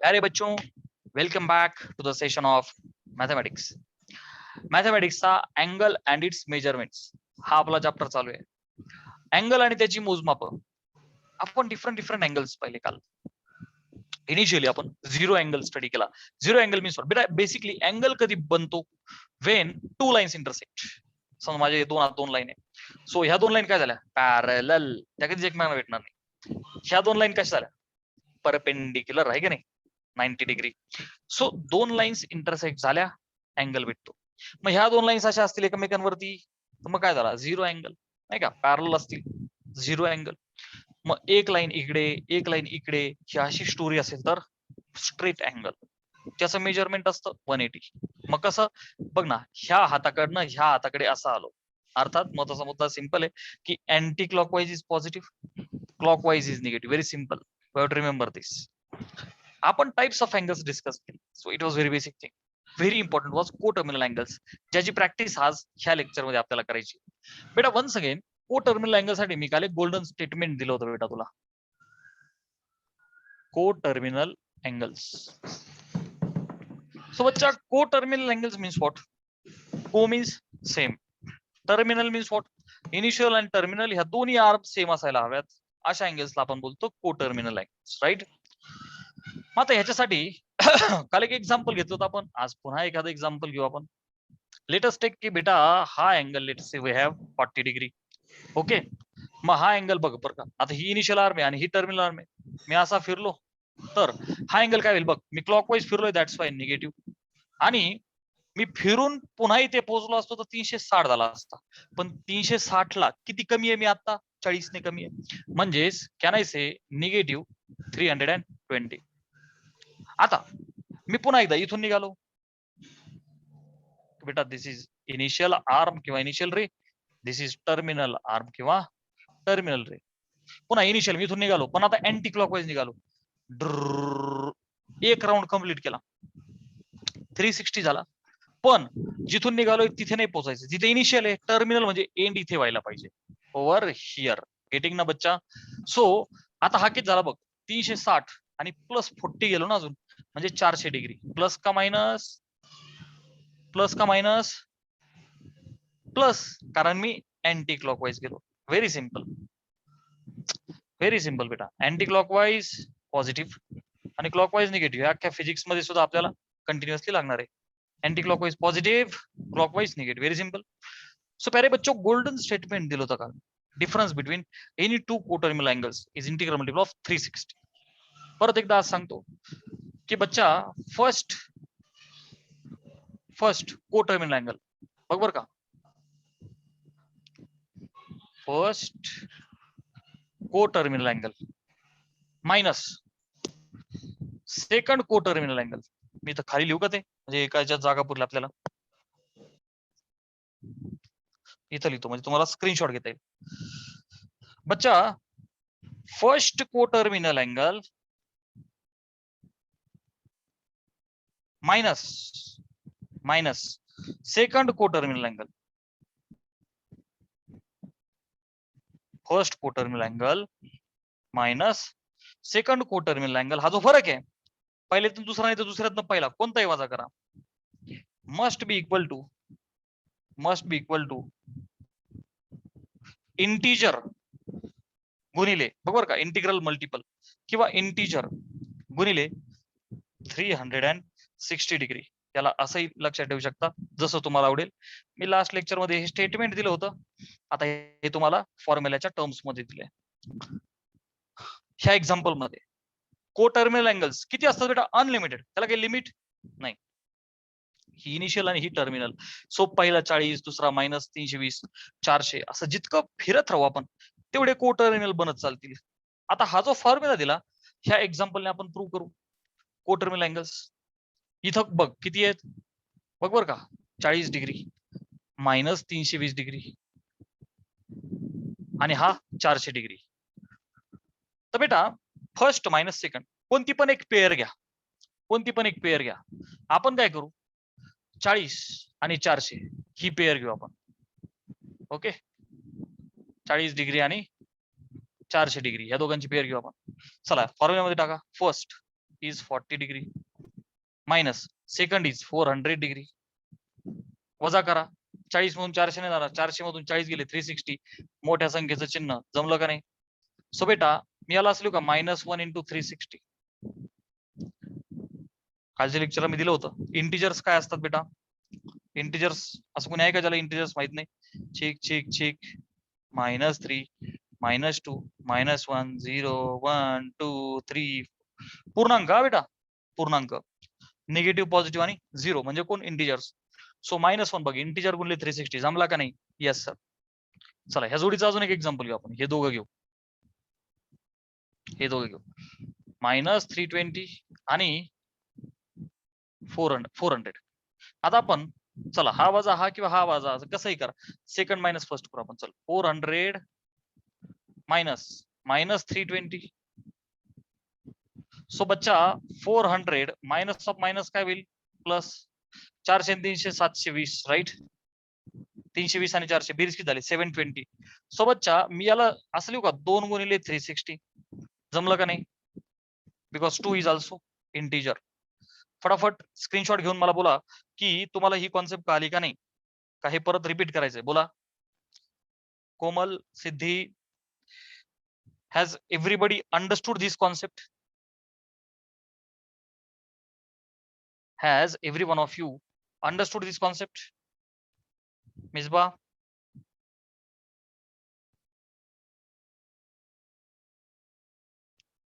प्यारे बच्चों, welcome back to the session of mathematics. मॅथमॅटिक्सचा angle and its measurements हा आपला चॅप्टर चालू आहे. अँगल आणि त्याची मोजमाप आपण डिफरंट अँगल्स पाहिले काल. इनिशियली आपण झिरो अँगल स्टडी केला. झिरो अँगल मीन्स बेटा बेसिकली अँगल कधी बनतो वेन टू लाईन्स इंटरसेक्ट. समजा माझे दोन लाईन आहे. सो ह्या दोन लाईन काय झाल्या पॅरलल, त्या कधीच एकमेकांना भेटणार नाही. ह्या दोन लाईन कशा झाल्या परपेंडिक्युलर आहे की नाही 90 डिग्री. सो दोन लाईन्स इंटरसेक्ट झाल्या अँगल भेटतो. मग ह्या दोन लाईन्स अशा असतील एकमेकांवरती तर मग काय झाला झिरो अँगल नाही का, पॅरलल असतील झिरो अँगल. मग एक लाईन इकडे एक लाईन इकडे ही अशी स्टोरी असेल तर स्ट्रेट अँगल, त्याचं मेजरमेंट असतं 180. मग कसं बघ ना, ह्या हाताकडनं ह्या हाताकडे असं आलो, अर्थात महत्वाचा मुद्दा सिंपल आहे की anti clockwise is positive, clockwise is negative. Very simple, you have to remember this. आपण टाइप्स ऑफ अँगल्स डिस्कस केले. So it was very basic thing. Very important was coterminal angles, ज्याची practice आज ह्या lecture मध्ये आपल्याला करायची. बेटा once again coterminal angle साठी मी काल एक गोल्डन स्टेटमेंट दिलं होतं बेटा तुला. को टर्मिनल अँगल्स. सो बच्चा को टर्मिनल अँगल्स मीन्स व्हॉट? को means same, terminal means what? Initial आणि टर्मिनल ह्या दोन्ही आर्म सेम असायला हव्यात. अशा अँगल्सला आपण बोलतो को टर्मिनल अँगल्स, राईट? मग आता ह्याच्यासाठी काल एक एक्झाम्पल घेतलं होतं आपण, आज पुन्हा एखादं एक्झाम्पल घेऊ आपण. लेटेस्ट टेक की बेटा हा angle let's say we have 40 degree. Okay, मग हा अँगल बघ बरं का, आता ही इनिशियल आर्म आहे आणि ही टर्मिनल आर्म आहे. मी असा फिरलो तर हा अँगल काय होईल बघ, मी क्लॉकवाईज फिरलोय दॅट्स वाय निगेटिव्ह, आणि मी फिरून पुन्हा इथे पोहोचलो असतो तर 360 झाला असता. पण 360 ला किती कमी आहे मी आता? 40 ने कमी आहे. म्हणजेच कॅन आय से निगेटिव्ह 320. आता मी पुन्हा एकदा इथून निघालो बेटा, दिस इज इनिशियल आर्म किंवा initial ray, this is terminal arm किंवा टर्मिनल रे. पुन्हा इनिशियल मी इथून निघालो पण आता अँटी क्लॉकवाईज निघालो. एक राऊंड कंप्लीट केला, 360 झाला. पण जिथून निघालोय तिथे नाही पोहोचायचं, जिथे इनिशियल आहे टर्मिनल म्हणजे एंड इथे व्हायला पाहिजे, ओव्हर हिअर. गेटिंग ना बच्चा? सो आता हा किती झाला बघ, 360 आणि प्लस 40 गेलो ना अजून, म्हणजे 400 डिग्री. प्लस का मायनस? प्लस का मायनस? प्लस, कारण मी अँटी क्लॉकवाईज गेलो. व्हेरी सिंपल, व्हेरी सिंपल बेटा. अँटी क्लॉकवाईज पॉझिटिव्ह आणि क्लॉकवाईज निगेटिव्ह. अख्ख्या फिजिक्स मध्ये सुद्धा आपल्याला कंटिन्युअसली लागणार आहे. Anti clockwise positive, clockwise negative. Very simple. So प्यारे बच्चों, गोल्डन स्टेटमेंट दिलं होतं का, difference between any two coterminal angles is integral multiple of 360. परत एकदा आज सांगतो की बच्चा फर्स्ट कोटर्मिनल अँगल बघ बर का, first coterminal angle minus second coterminal angle. मी तर खाली लिहू का ते, म्हणजे एकाच्या जागा पुरल्या आपल्याला. इथं लिहितो म्हणजे तुम्हाला स्क्रीनशॉट घेता येईल. बच्चा first coterminal angle minus second coterminal angle. First coterminal angle minus second coterminal angle. हा जो फरक आहे पहिल्यातून दुसरा नाही तर दुसऱ्यातनं पहिला कोणताही वजा करा, must be equal to integer गुणिले बरोबर का, इंटिग्रल मल्टिपल किंवा इंटीजर गुणिले 360 डिग्री. त्याला असंही लक्षात ठेवू शकता जसं तुम्हाला आवडेल. मी लास्ट लेक्चर मध्ये हे स्टेटमेंट दिलं होतं, आता हे तुम्हाला फॉर्म्युलाच्या टर्म्स मध्ये दिले. ह्या एक्झाम्पल मध्ये को टर्मिनल अँगल्स किती असतात बेटा? अनलिमिटेड, त्याला काही लिमिट नाही. ही इनिशियल आणि ही टर्मिनल. सो पहिला 40, दुसरा मायनस 320, 400, असं जितकं फिरत राहू आपण तेवढे को टर्मिनल बनत चालतील. आता हा जो फॉर्म्युला दिला ह्या एक्झाम्पलने आपण प्रूव्ह करू. को टर्मिनल अँगल्स इथं बघ किती आहेत बघ बर का, 40 डिग्री मायनस 320 डिग्री आणि हा 400 डिग्री. तर बेटा फर्स्ट मायनस सेकंड कोणती पण एक पेअर घ्या, आपण काय करू, 40 आणि 400 ही पेअर घेऊ आपण. ओके, 40 डिग्री आणि 400 डिग्री या दोघांची पेअर घेऊ आपण. चला फॉर्म्युलामध्ये टाका. First is 40 degree minus second is 400 degree. वजा करा. 40 मधून 400 नाही जाणार, 400 मधून 40 गेले 360. मोठ्या संख्येचं चिन्ह जमलं का नाही? सो बेटा मी याला असलो का -1 into 360. कालच्या लेक्चरला मी दिलं होतं इंटिजर्स काय असतात बेटा. इंटिजर्स असं कोणी आहे का ज्याला इंटिजर्स माहित नाही? Check check check. -3 -2 -1 0 1 2 3. पूर्णांक हा बेटा, पूर्णांक. निगेटिव्ह पॉझिटिव्ह आणि 0 म्हणजे कोण? इंटिजर्स. सो -1 बघ, इंटिजर गुणले 360 जमला का नाही? Yes sir. चला ह्या जोडीचा अजून एक एक्झाम्पल घेऊ आपण. हे दोघं घेऊ, हे दोघं घेऊ. -320 आणि 400. आता आपण चला हा वजा हा किंवा हा वजा कसंही करा. सेकंड मायनस फर्स्ट करू आपण. चल 400 मायनस -320. सो बच्चा 400 मायनस ऑफ मायनस काय होईल? प्लस. 400 आणि 300 720 राईट. 320 आणि 400 बेरीज किती झाली? 720. सो बच्चा मी याला असं लिहू का? 2 गुणिले 360. जमलं का नाही? Because 2 is also integer. फटाफट स्क्रीनशॉट घेऊन मला बोला की तुम्हाला ही कॉन्सेप्ट कळाली का नाही, का हे परत रिपीट करायचंय? बोला. Komal, Siddhi, has everybody understood this concept? Has every one of you understood this concept? Misbah?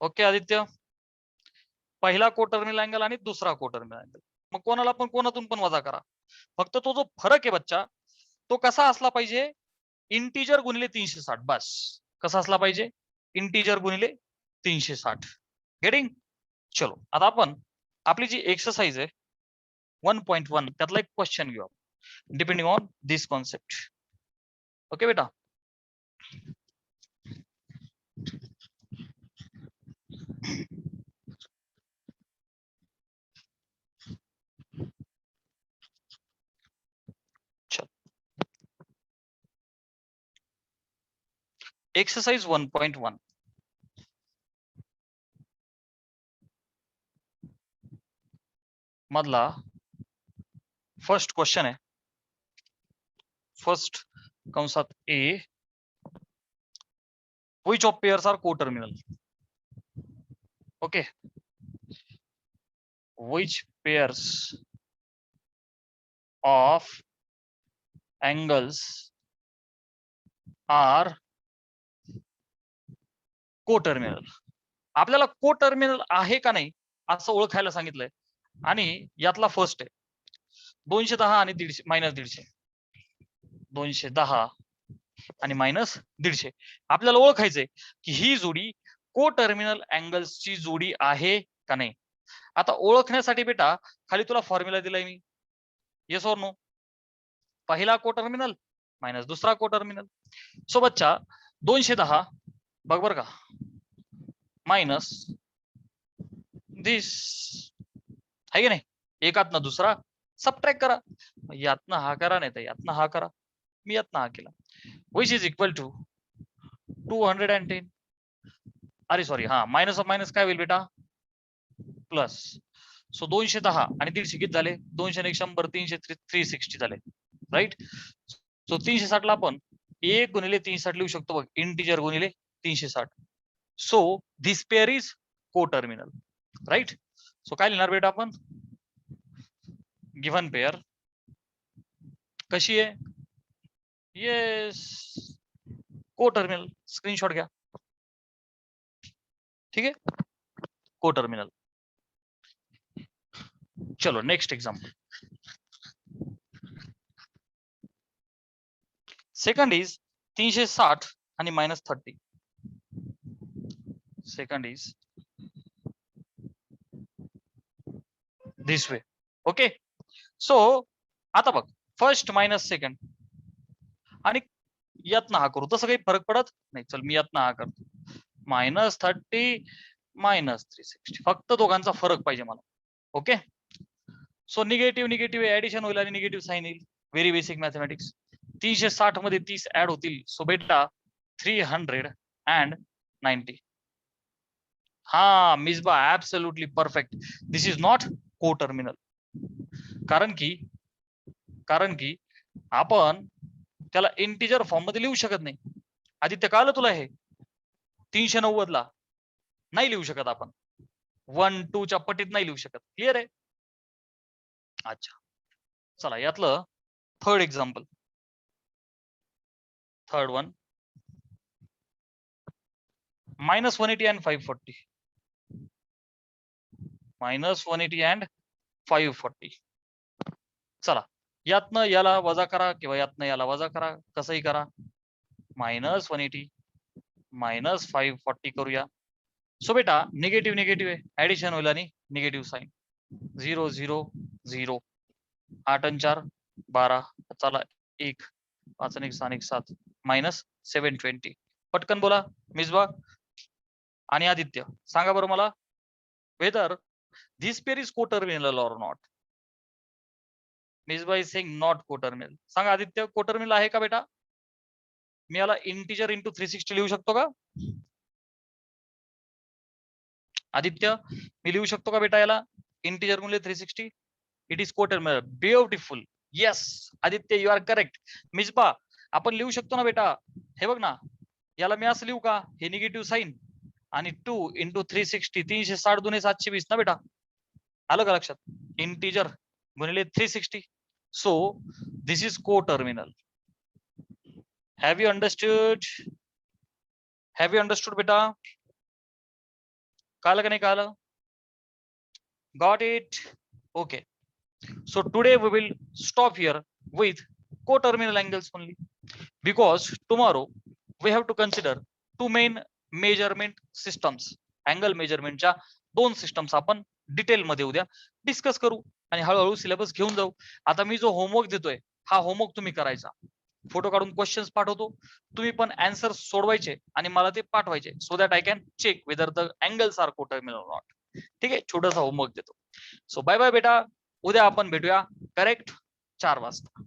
Okay Aditya. पहिला कोटर्मिनल अँगल आणि दुसरा कोटर्मिनल अँगल. मग कोणाला पण कोणातून पण वजा करा. फक्त तो जो फरक आहे बच्चा तो कसा असला पाहिजे? इंटिजर गुणिले 360. बस. कसा असला पाहिजे? इंटिजर गुणिले 360. गेटिंग? चलो आता आपण आपली जी एक्सरसाइज आहे 1.1 त्यातला एक क्वेश्चन घेऊ depending on this concept. Okay बेटा. एक्सरसाइज 1.1 मधला फर्स्ट क्वेश्चन आहे. फर्स्ट कंसात ए, which of pairs are coterminal? Okay, which pairs of angles are coterminal? आपल्याला कोटर्मिनल आहे का नाही असं ओळखायला सांगितलंय आणि यातला फर्स्ट आहे 210 आणि 150 -150. 210 आणि -150. आपल्याला ओळखायचंय की ही जोडी कोटर्मिनल अँगल्सची जोडी आहे का नाही. आता ओळखण्यासाठी बेटा खाली तुला फॉर्म्युला दिलाय मी. Yes or no? पहिला कोटर्मिनल मायनस दुसरा कोटर्मिनल. सो बच्चा 210 बघ बर का मायनस दिस आहे की नाही. एकातनं दुसरा सबट्रॅक्ट करा. यातनं हा करा नाही तर यातनं हा करा. मी यातनं हा केला. which is equal to 210. अरे सॉरी हा मायनस ऑफ मायनस काय होईल बेटा? प्लस. सो 210 आणि 150 किती झाले? 200 1 100 300 360 झाले राईट. सो 360 ला आपण 1 गुणिले 360 लिहू शकतो बघ. इंटिजर गुणिले 360. So this pair is coterminal right. सो काय लिहिणार बेटा आपण? गिव्हन पेअर कशी आहे? Yes coterminal. स्क्रीनशॉट घ्या. ठीक आहे, कोटर्मिनल. चलो नेक्स्ट एग्जाम्पल. सेकंड इज 360 आणि -30. Second is this way. Okay. So आता बघ फर्स्ट मायनस सेकंड आणि यातनं हा करू तसं काही फरक पडत नाही. चल मी यातनं हा करतो. -30 -360 फक्त दोघांचा फरक पाहिजे मला. Okay. So negative negative addition होईल आणि निगेटिव्ह साइन येईल. Very basic mathematics. 360 मध्ये 30 ऍड होतील. सो बेटा 390. हा Misbah absolutely perfect. This is not को टर्मिनल. कारण की आपण त्याला इंटिजर फॉर्म मध्ये लिहू शकत नाही. आदित्य कळलं तुला हे? 390 ला नाही लिहू शकत आपण. 1 2 च्या पटीत नाही लिहू शकत. क्लिअर आहे? अच्छा, चला यातलं third example. Third one, -180 and 540. -180 and 540. चला यातनं याला वजा करा किंवा यातनं याला वजा करा, कसंही करा. -180 -540 करूया. सो बेटा निगेटिव्ह निगेटिव्ह आहे, ऍडिशन होईल आणि निगेटिव्ह साईन. 0 0 0. 8 आणि 4 12. चला 1 5 आणि 6 आणि 7 -720. पटकन बोला मिसबा आणि आदित्य, सांगा बरं मला, whether this pair is coterminal or not. Misba is saying not coterminal. सांगा आदित्य, कोटर्मिनल आहे का बेटा? मी याला इंटिजर इंटू 360 लिहू शकतो का आदित्य? मी लिहू शकतो का बेटा याला इंटिजर गुणिले 360? It is coterminal. Beautiful. Yes Aditya, you are correct. Misba आपण लिहू शकतो ना बेटा? हे बघ ना, याला मी असं लिहू का, हे निगेटिव्ह साईन आणि 2 इंटू 360, 360 दुने 720 ना बेटा. आलं का लक्षात? इंटिजर गुणिले 360. So this is coterminal. Have you understood? Have you understood बेटा? कळलं का नाही कळलं? Got it? Okay. So today we will stop here with co-terminal angles only, because tomorrow we have to consider two main measurement systems. Angle measurement च्या दोन systems आपण detail मध्ये उद्या डिस्कस करू आणि हळूहळू सिलेबस घेऊन जाऊ. आता मी जो होमवर्क देतोय हा होमवर्क तुम्ही करायचा. फोटो काढून क्वेश्चन्स पाठवतो, तुम्ही पण आन्सर सोडवायचे आणि मला ते पाठवायचे, so that I can check whether the angles are coterminal or not. ठीक आहे, छोटासा होमवर्क देतो. सो बाय बाय बेटा, उद्या आपण भेटूया करेक्ट 4 वाजता.